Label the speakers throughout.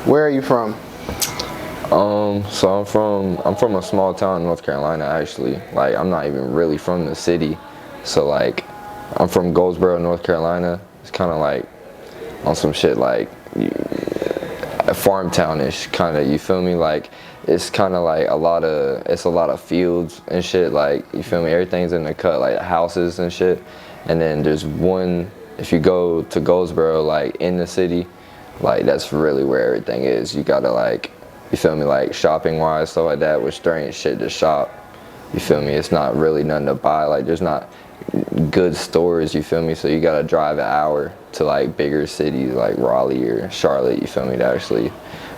Speaker 1: Where are you from?
Speaker 2: So I'm from a small town in North Carolina actually. Like I'm not even really from the city. So like I'm from Goldsboro, North Carolina. It's kind of like on some shit like a farm townish kind of, you feel me? Like it's kind of like it's a lot of fields and shit, like, you feel me? Everything's in the cut, like houses and shit. And then there's one, if you go to Goldsboro, like in the city, like that's really where everything is. You gotta like, you feel me, like shopping wise, stuff like that, which there ain't shit to shop. You feel me? It's not really nothing to buy. Like there's not good stores, you feel me? So you gotta drive an hour to like bigger cities like Raleigh or Charlotte, you feel me, to actually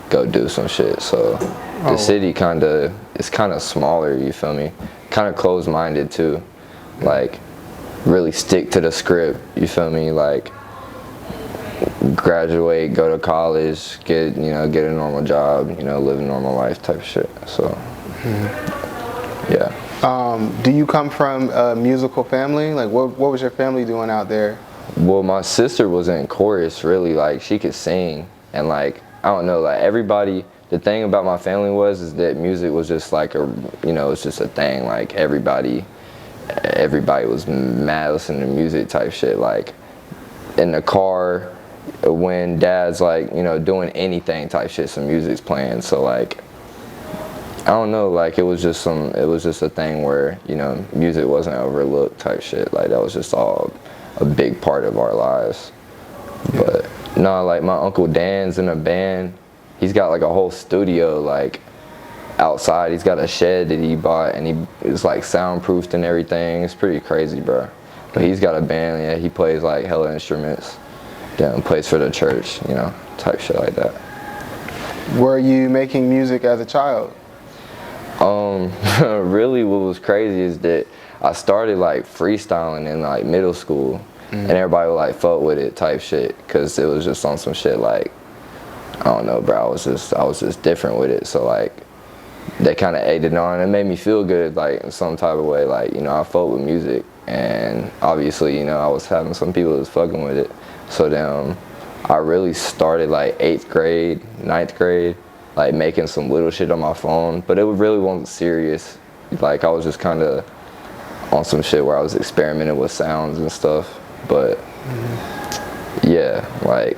Speaker 2: go do some shit. So the city is kind of smaller, you feel me? Kind of closed-minded too. Like really stick to the script, you feel me? Like graduate, go to college, get a normal job, live a normal life type of shit. So yeah.
Speaker 1: Do you come from a musical family? Like what was your family doing out there?
Speaker 2: Well, my sister was in chorus, really. Like she could sing, and like I don't know, like everybody, the thing about my family is that music was just like it's just a thing. Like everybody was mad listening to music type shit. Like in the car, when dad's like, doing anything type shit, some music's playing. So like, I don't know, like it was just a thing where, music wasn't overlooked type shit. Like that was just all a big part of our lives.
Speaker 1: Yeah.
Speaker 2: But no, like my Uncle Dan's in a band. He's got like a whole studio like outside. He's got a shed that he bought, and it's like soundproofed and everything. It's pretty crazy, bro. But he's got a band. Yeah, he plays like hella instruments. Then plays for the church, type shit like that.
Speaker 1: Were you making music as a child?
Speaker 2: Really what was crazy is that I started like freestyling in like middle school, and everybody would like fuck with it type shit, cause it was just on some shit like, I don't know, bro, I was just different with it. So like they kind of egged it on, and it made me feel good, like in some type of way, like, I fuck with music, and obviously, I was having some people that was fucking with it. So then I really started like 8th grade, 9th grade, like making some little shit on my phone, but it really wasn't serious. Like I was just kind of on some shit where I was experimenting with sounds and stuff. But yeah, like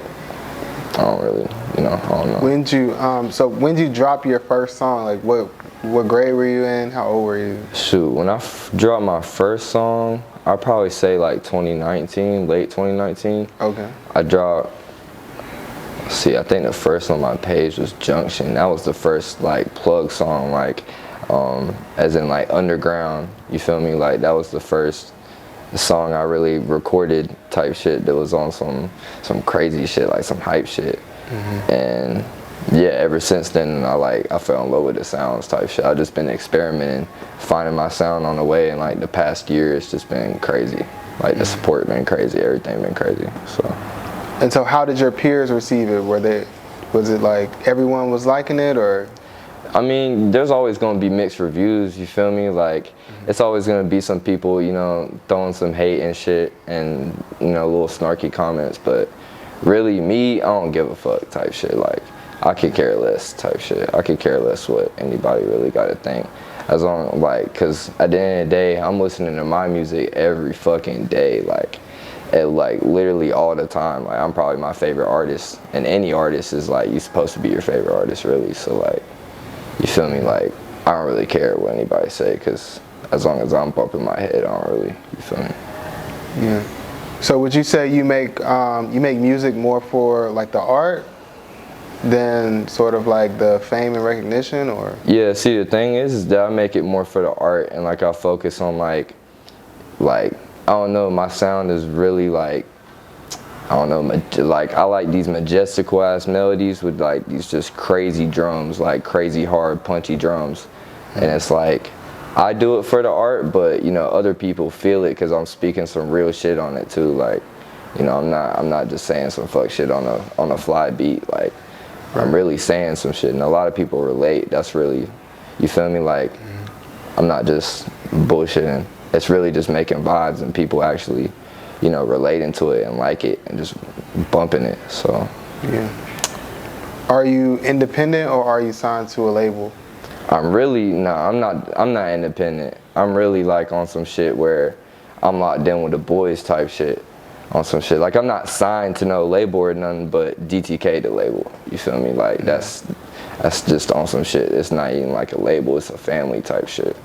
Speaker 2: I don't really, I don't know.
Speaker 1: When did you drop your first song? Like what grade were you in? How old were you?
Speaker 2: Shoot, when I dropped my first song, I'd probably say like 2019, late 2019.
Speaker 1: Okay.
Speaker 2: I dropped, I think the first on my page was Junction. That was the first like plug song, like as in like underground, you feel me? Like that was the first song I really recorded type shit that was on some crazy shit, like some hype shit. And yeah, ever since then I fell in love with the sounds type shit. I've just been experimenting, finding my sound on the way, and like the past year it's just been crazy. Like the support been crazy, everything been crazy. So.
Speaker 1: And so how did your peers receive it? Was it like everyone was liking it, or?
Speaker 2: I mean, there's always gonna be mixed reviews, you feel me? Like it's always gonna be some people, throwing some hate and shit, and little snarky comments, but really me, I don't give a fuck type shit. Like I could care less type shit. I could care less what anybody really gotta think. As long, like, cause at the end of the day, I'm listening to my music every fucking day, like literally all the time. Like I'm probably my favorite artist, and any artist is like, you're supposed to be your favorite artist, really. So like, you feel me? Like I don't really care what anybody say, cause as long as I'm bumping my head, I don't really, you feel me?
Speaker 1: Yeah. So would you say you make music more for like the art than sort of like the fame and recognition, or?
Speaker 2: Yeah, see the thing is that I make it more for the art, and like I focus on like I don't know, my sound is really like, I don't know, like I like these majestical ass melodies with like these just crazy drums, like crazy hard punchy drums. And it's like I do it for the art, but other people feel it because I'm speaking some real shit on it too. Like, I'm not just saying some fuck shit on a fly beat. Like, I'm really saying some shit, and a lot of people relate. That's really, you feel me? Like, I'm not just bullshitting. It's really just making vibes, and people actually, relating to it and like it and just bumping it. So
Speaker 1: yeah. Are you independent or are you signed to a label?
Speaker 2: I'm not independent. I'm really like on some shit where I'm locked in with the boys type shit. On some shit. Like I'm not signed to no label or nothing but DTK the label. You feel me? Like that's just on some shit. It's not even like a label, it's a family type shit.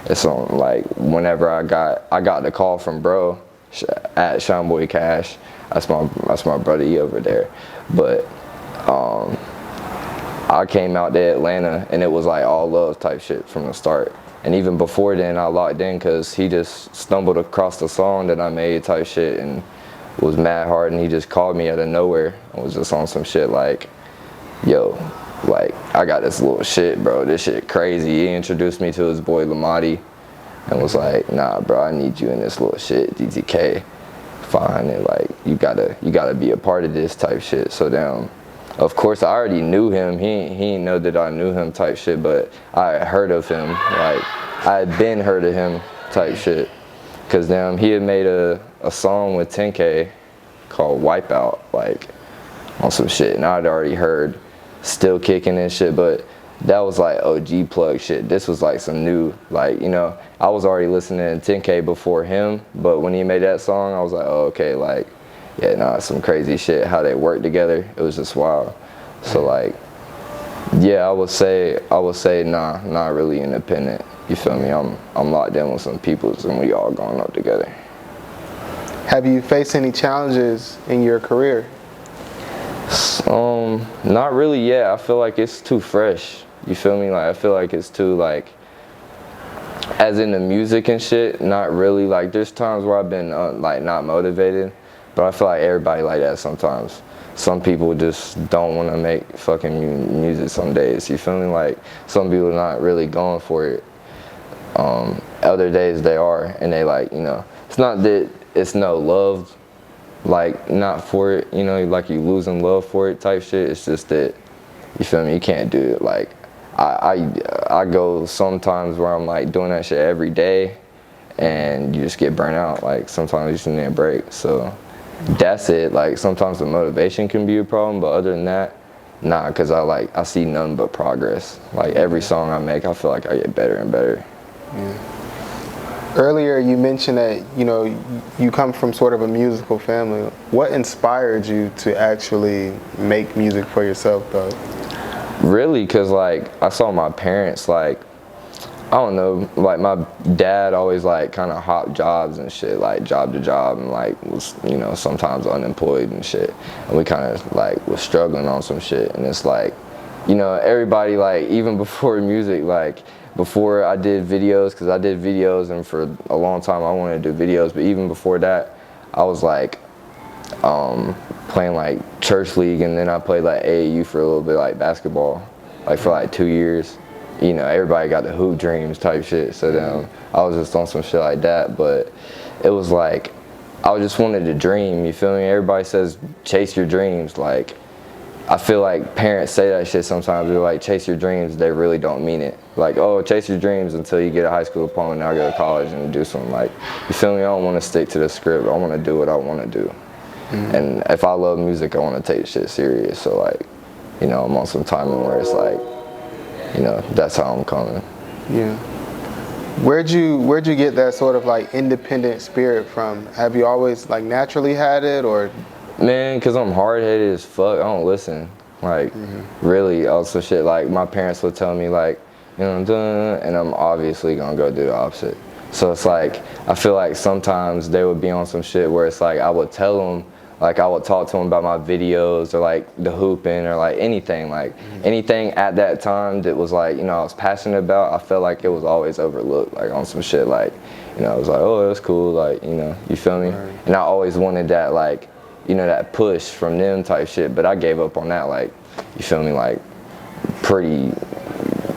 Speaker 2: It's on like whenever I got the call from bro at Sean Boy Cash. That's my buddy over there. But I came out to Atlanta and it was like all love type shit from the start. And even before then I locked in because he just stumbled across the song that I made type shit and was mad hard, and he just called me out of nowhere and was just on some shit like, yo, like I got this little shit, bro, this shit crazy. He introduced me to his boy Lamati and was like, nah bro, I need you in this little shit, DTK, fine, and like you gotta be a part of this type shit. So then of course I already knew him, he didn't know that I knew him type shit, but I had heard of him, like I had been heard of him type shit. Cause he had made a song with 10K called Wipeout, like on some shit, and I'd already heard Still Kicking and shit, but that was like OG plug shit. This was like some new, like, you know, I was already listening to 10K before him, but when he made that song, I was like, oh, okay, like, yeah, nah, some crazy shit, how they work together, it was just wild. So like, yeah, I would say, nah, not really independent. You feel me? I'm locked in with some people and we all going up together.
Speaker 1: Have you faced any challenges in your career?
Speaker 2: Not really yet. I feel like it's too fresh. You feel me? Like I feel like it's too like, as in the music and shit, not really. Like there's times where I've been like not motivated, but I feel like everybody like that sometimes. Some people just don't want to make fucking music some days. You feel me? Like some people are not really going for it. Other days they are, and they like, you know, it's not that it's no love, like not for it, you know, like you losing love for it type shit. It's just that, you feel me, you can't do it. Like I go sometimes where I'm like doing that shit every day and you just get burnt out. Like sometimes you just need a break. So that's it. Like sometimes the motivation can be a problem, but other than that, nah, because I see nothing but progress. Like every song I make, I feel like I get better and better.
Speaker 1: Yeah. Earlier you mentioned that, you know, you come from sort of a musical family. What inspired you to actually make music for yourself though?
Speaker 2: Really, because like I saw my parents, like, I don't know, like my dad always like kind of hopped jobs and shit, like job to job, and like was, you know, sometimes unemployed and shit. And we kind of like was struggling on some shit. And it's like, you know, everybody, like even before music, like before I did videos, because I did videos and for a long time I wanted to do videos, but even before that I was like playing like church league, and then I played like AAU for a little bit, like basketball, like for like 2 years. You know, everybody got the hoop dreams type shit, so then I was just on some shit like that. But it was like I just wanted to dream, you feel me? Everybody says chase your dreams. Like I feel like parents say that shit sometimes. They're like, chase your dreams. They really don't mean it. Like, oh, chase your dreams until you get a high school diploma, now go to college and do something. Like, you feel me? I don't want to stick to the script. I want to do what I want to do. Mm-hmm. And if I love music, I want to take shit serious. So like, you know, I'm on some timing where it's like, you know, that's how I'm coming. Yeah.
Speaker 1: Where'd you get that sort of like independent spirit from? Have you always like naturally had it, or?
Speaker 2: Man, cause I'm hard-headed as fuck. I don't listen. Like, really, also shit. Like my parents would tell me like, you know, and I'm obviously gonna go do the opposite. So it's like, I feel like sometimes they would be on some shit where it's like I would tell them, like I would talk to them about my videos or like the hooping or like anything, anything at that time that was like, you know, I was passionate about. I felt like it was always overlooked, like on some shit, like, you know, I was like, oh, that's cool, like, you know, you feel me? Right. And I always wanted that, like, you know, that push from them type shit, but I gave up on that, like, you feel me, like pretty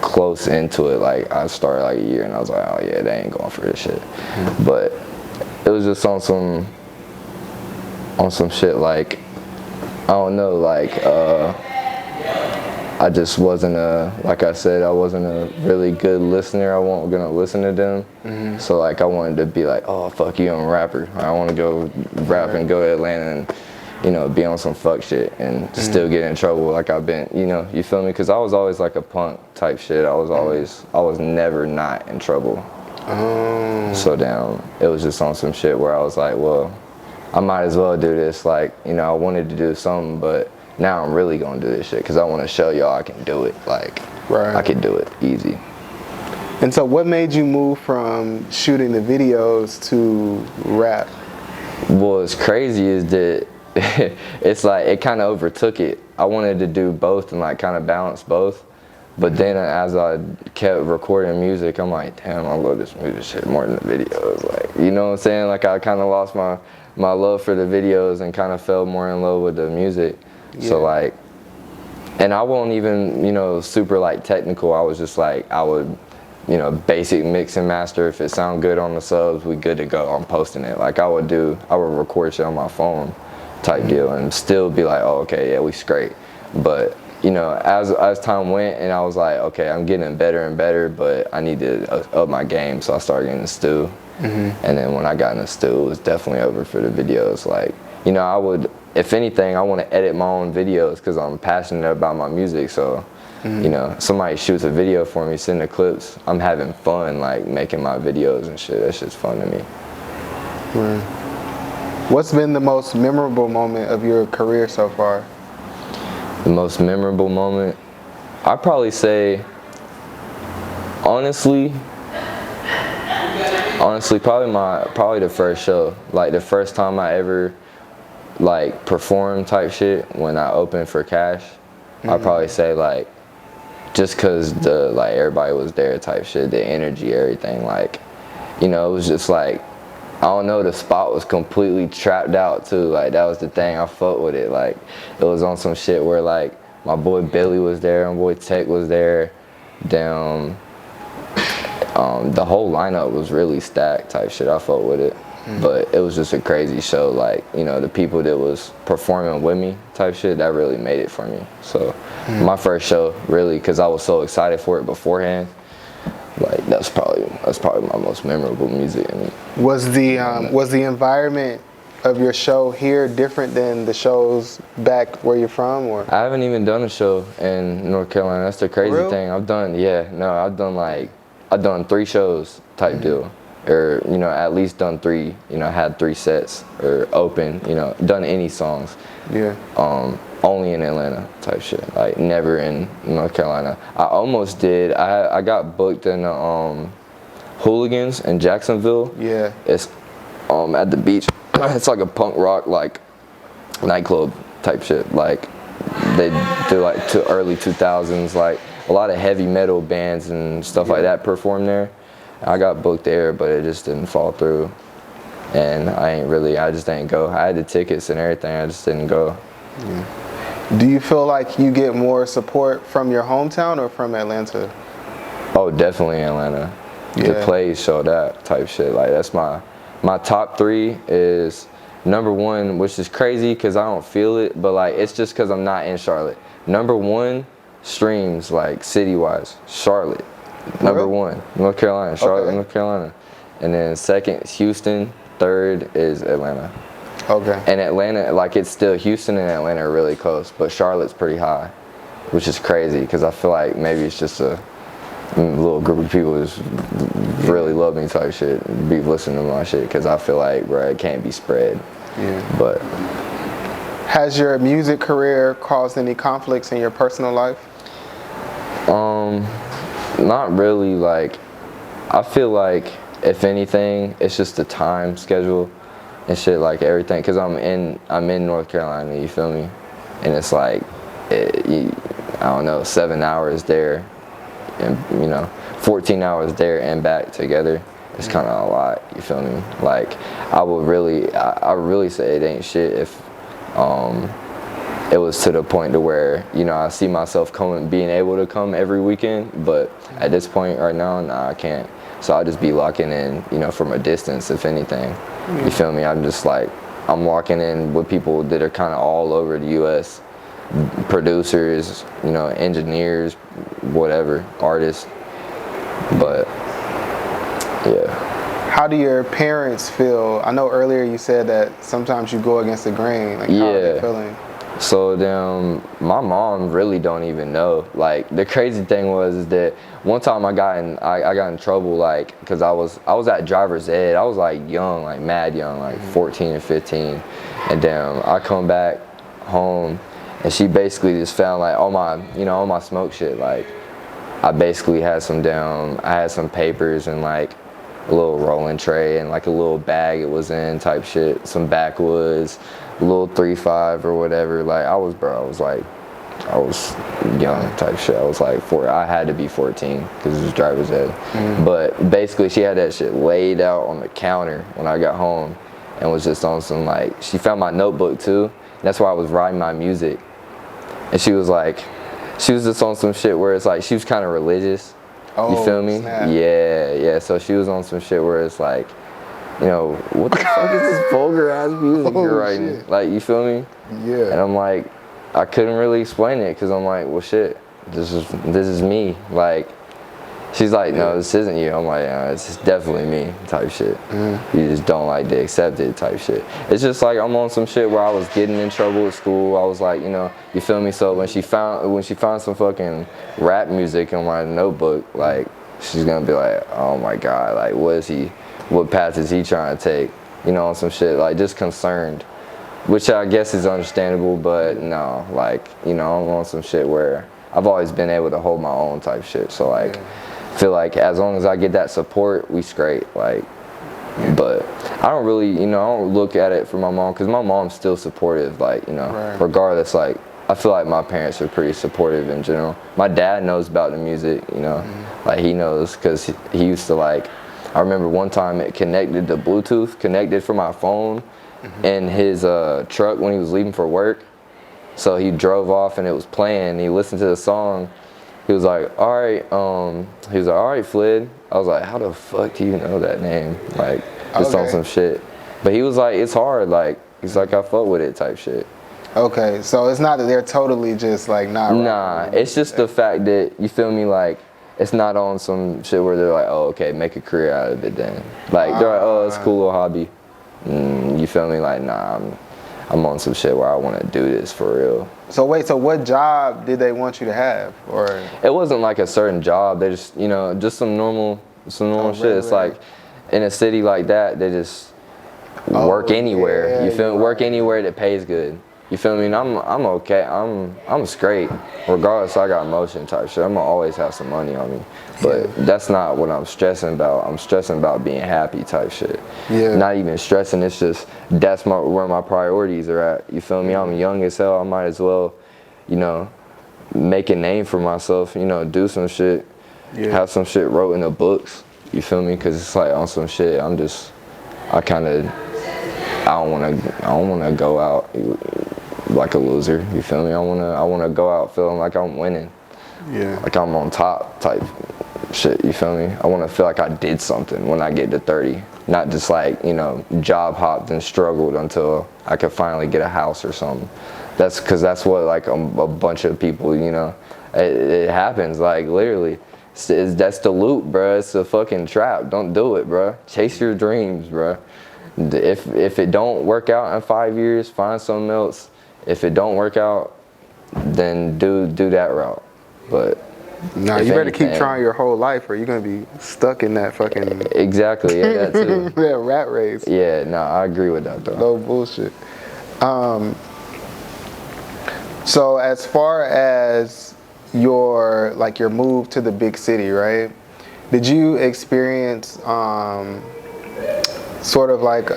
Speaker 2: close into it. Like I started like a year and I was like, oh yeah, they ain't going for this shit. But it was just on some shit, like, I don't know, like I just wasn't like I said, I wasn't a really good listener. I wasn't gonna listen to them. So like I wanted to be like, oh fuck you, I'm a rapper. I want to go rap and go to Atlanta and, be on some fuck shit and still get in trouble like I've been, you feel me? Because I was always like a punk type shit. I was never not in trouble.
Speaker 1: Oh.
Speaker 2: So damn, it was just on some shit where I was like, well, I might as well do this. Like, I wanted to do something, but now I'm really gonna do this shit because I want to show y'all I can do it. Like,
Speaker 1: right.
Speaker 2: I can do it easy.
Speaker 1: And so what made you move from shooting the videos to rap?
Speaker 2: What's crazy is that it's like it kind of overtook it. I wanted to do both and like kind of balance both. But then as I kept recording music, I'm like, damn, I love this music shit more than the videos. Like, you know what I'm saying? Like I kind of lost my love for the videos and kind of fell more in love with the music. Yeah. So like, and I won't even, super like technical. I was just like, I would, basic mix and master. If it sound good on the subs, we good to go. I'm posting it. Like I would record shit on my phone type deal and still be like, oh, okay, yeah, we straight. But as time went and I was like, okay, I'm getting better and better, but I need to up my game. So I started getting the stew. And then when I got in the stew, it was definitely over for the videos. Like, I would, if anything, I want to edit my own videos because I'm passionate about my music. So, somebody shoots a video for me, send the clips. I'm having fun, like making my videos and shit. That shit's fun to me.
Speaker 1: What's been the most memorable moment of your career so far?
Speaker 2: The most memorable moment, I'd probably say, honestly, probably the first show. Like the first time I ever like performed type shit when I opened for Cash. I'd probably say like, just cause everybody was there type shit, the energy, everything. Like, it was just like, I don't know, the spot was completely trapped out too. Like that was the thing, I fucked with it. Like it was on some shit where like my boy Billy was there, my boy Tech was there. Damn, the whole lineup was really stacked type shit. I fucked with it. But it was just a crazy show. Like, the people that was performing with me type shit, that really made it for me. So my first show, really, because I was so excited for it beforehand, like that's probably my most memorable music.
Speaker 1: Was the environment of your show here different than the shows back where you're from, or?
Speaker 2: I haven't even done a show in North Carolina. That's the crazy thing. I've done 3 shows type deal, or at least done 3. Had 3 sets or open. Done any songs. Yeah. Only in Atlanta type shit. Like never in North Carolina. I almost did. I got booked in Hooligans in Jacksonville. Yeah. It's at the beach. It's like a punk rock like nightclub type shit. Like they do like to early 2000s. Like a lot of heavy metal bands and stuff like that perform there. I got booked there, but it just didn't fall through. And I just didn't go. I had the tickets and everything. I just didn't go.
Speaker 1: Yeah. Do you feel like you get more support from your hometown or from Atlanta?
Speaker 2: Oh, definitely Atlanta. Yeah. The plays show that type shit. Like that's my top 3 is number 1, which is crazy because I don't feel it, but like it's just because I'm not in Charlotte. Number 1 streams like city-wise, Charlotte. Number 1, North Carolina, Charlotte, North Carolina. And then second, Houston. Third is Atlanta. Okay. And Atlanta, like it's still, Houston and Atlanta are really close, but Charlotte's pretty high, which is crazy because I feel like maybe it's just a little group of people just really love me type shit, be listening to my shit because I feel like, bro, it can't be spread. Yeah. But
Speaker 1: has your music career caused any conflicts in your personal life?
Speaker 2: Not really. Like, I feel like if anything, it's just the time schedule and shit, like everything, because I'm in North Carolina, you feel me? And it's like, I don't know, 7 hours there, and 14 hours there and back together. It's kind of a lot, you feel me? Like, I would really say it ain't shit if it was to the point to where, I see myself being able to come every weekend, but at this point right now, nah, I can't. So I'll just be locking in, from a distance, if anything. You feel me? I'm just like, I'm locking in with people that are kind of all over the U.S. Producers, engineers, whatever, artists. But, yeah.
Speaker 1: How do your parents feel? I know earlier you said that sometimes you go against the grain. Like, how are they feeling?
Speaker 2: So my mom really don't even know. Like the crazy thing was is that one time I got in trouble, like because I was at driver's ed. I was like young, like mad young, like 14 and 15, and I come back home, and she basically just found like all my smoke shit. Like I basically had I had some papers and like a little rolling tray and like a little bag it was in type shit, some backwoods, a little 3.5 or whatever. Like I was young type shit. I was like I had to be 14 because it was driver's ed. But basically she had that shit laid out on the counter when I got home and was just on some like, she found my notebook too. That's why I was writing my music. And she was just on some shit where it's like, she was kind of religious.
Speaker 1: Oh,
Speaker 2: you feel me?
Speaker 1: Snap.
Speaker 2: Yeah. So she was on some shit where it's like, what the fuck is this vulgar ass music you're writing? Shit. Like, you feel me?
Speaker 1: Yeah.
Speaker 2: And I'm like, I couldn't really explain it because I'm like, well, shit, this is me. Like, she's like, no, this isn't you. I'm like, it's definitely me type shit. You just don't like to accept it type shit. It's just like I'm on some shit where I was getting in trouble at school. I was like, you feel me? So when she found some fucking rap music in my notebook, like she's gonna be like, oh my God, like what path is he trying to take? On some shit, like just concerned. Which I guess is understandable, but no, like, I'm on some shit where I've always been able to hold my own type shit. So like, I feel like as long as I get that support, we straight. Like, but I don't really, I don't look at it for my mom because my mom's still supportive. Like, regardless, like, I feel like my parents are pretty supportive in general. My dad knows about the music, like he knows because he used to like, I remember one time it connected to Bluetooth, connected from my phone in his truck when he was leaving for work. So he drove off and it was playing. He listened to the song. He was like, all right, Flid. I was like, how the fuck do you know that name? Like, just on some shit. But he was like, it's hard. Like, he's like, I fuck with it type shit.
Speaker 1: Okay, so it's not that they're totally just like,
Speaker 2: Nah, it's just the fact that, you feel me, like, it's not on some shit where they're like, oh, okay, make a career out of it then. Like, they're like, oh, it's a cool little hobby. You feel me? Like, nah, I'm on some shit where I want to do this for real.
Speaker 1: So wait, so what job did they want you to have? Or
Speaker 2: it wasn't like a certain job. They just, just some normal shit. It's like in a city like that, they just work anywhere.
Speaker 1: Yeah,
Speaker 2: you feel me? Work anywhere that pays good. You feel me? And I'm okay. I'm straight. Regardless, I got motion type shit. I'm gonna always have some money on me. But that's not what I'm stressing about. I'm stressing about being happy type shit.
Speaker 1: Yeah.
Speaker 2: Not even stressing. It's just that's where my priorities are at. You feel me? I'm young as hell. I might as well, make a name for myself. Do some shit. Yeah. Have some shit wrote in the books. You feel me? Because it's like on some shit. I don't want to go out like a loser. You feel me? I want to go out feeling like I'm winning.
Speaker 1: Yeah.
Speaker 2: Like I'm on top type shit. You feel me? I want to feel like I did something when I get to 30. Not just like, job hopped and struggled until I could finally get a house or something. That's because that's what like a bunch of people, it happens like literally. That's the loop, bro. It's a fucking trap. Don't do it, bro. Chase your dreams, bro. If it don't work out in 5 years, find something else. If it don't work out, then do that route. But
Speaker 1: no, you better keep trying your whole life, or you're gonna be stuck in that fucking.
Speaker 2: Exactly, yeah, that too.
Speaker 1: That rat race.
Speaker 2: Yeah, no, I agree with that though.
Speaker 1: No bullshit. So as far as your move to the big city, right? Did you experience sort of like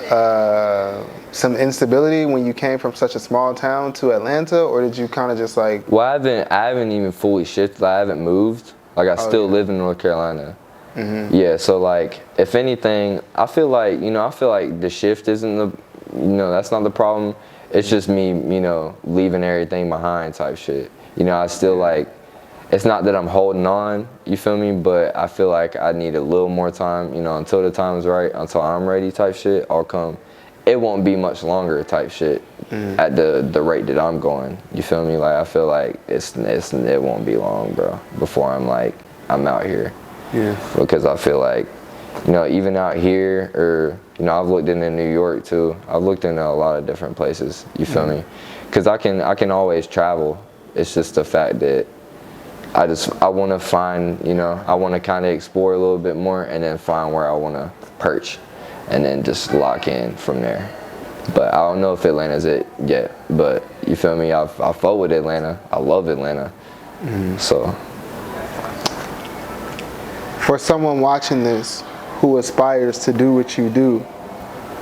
Speaker 1: some instability when you came from such a small town to Atlanta, or did you kind of just like?
Speaker 2: Well, I haven't even fully shifted. I haven't moved. Like I still live in North Carolina. Yeah, so like if anything, I feel like the shift isn't that's not the problem. It's just me, leaving everything behind type shit. I still like. It's not that I'm holding on, you feel me, but I feel like I need a little more time, until the time's right, until I'm ready type shit, I'll come. It won't be much longer type shit at the rate that I'm going, you feel me? Like, I feel like it won't be long, bro, before I'm out here. Yeah. Because I feel like you know, even out here, or, you know, I've looked into New York too. I've looked into a lot of different places, you feel me? Because I can always travel. It's just the fact that I want to find, you know, I want to kind of explore a little bit more and then find where I want to perch and then just lock in from there. But I don't know if Atlanta's it yet, but you feel me? I fuck with Atlanta. I love Atlanta. So.
Speaker 1: For someone watching this who aspires to do what you do,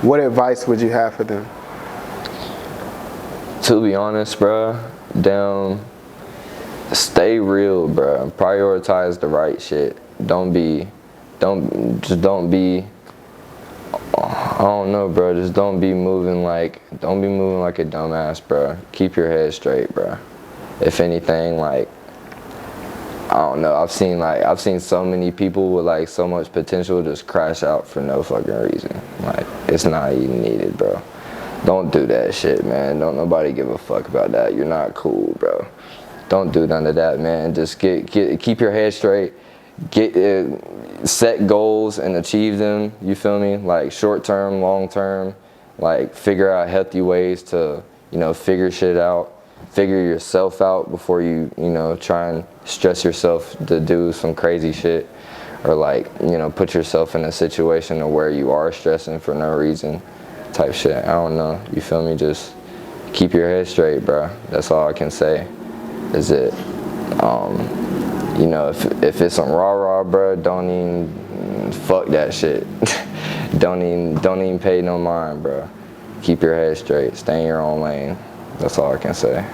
Speaker 1: what advice would you have for them?
Speaker 2: To be honest, bro, stay real, bro. Prioritize the right shit. Don't be, I don't know, bro. Just don't be moving like a dumbass, bro. Keep your head straight, bro. If anything, like, I don't know. I've seen so many people with like so much potential just crash out for no fucking reason. Like, it's not even needed, bro. Don't do that shit, man. Don't nobody give a fuck about that. You're not cool, bro. Don't do none of that, man. Just keep your head straight. Set goals and achieve them. You feel me? Like short term, long term. Like figure out healthy ways to, you know, figure shit out. Figure yourself out before you know, try and stress yourself to do some crazy shit, or like, you know, put yourself in a situation where you are stressing for no reason, type shit. I don't know. You feel me? Just keep your head straight, bro. That's all I can say. Is it? You know, if it's some rah-rah, bro, don't even fuck that shit. don't even pay no mind, bro. Keep your head straight. Stay in your own lane. That's all I can say.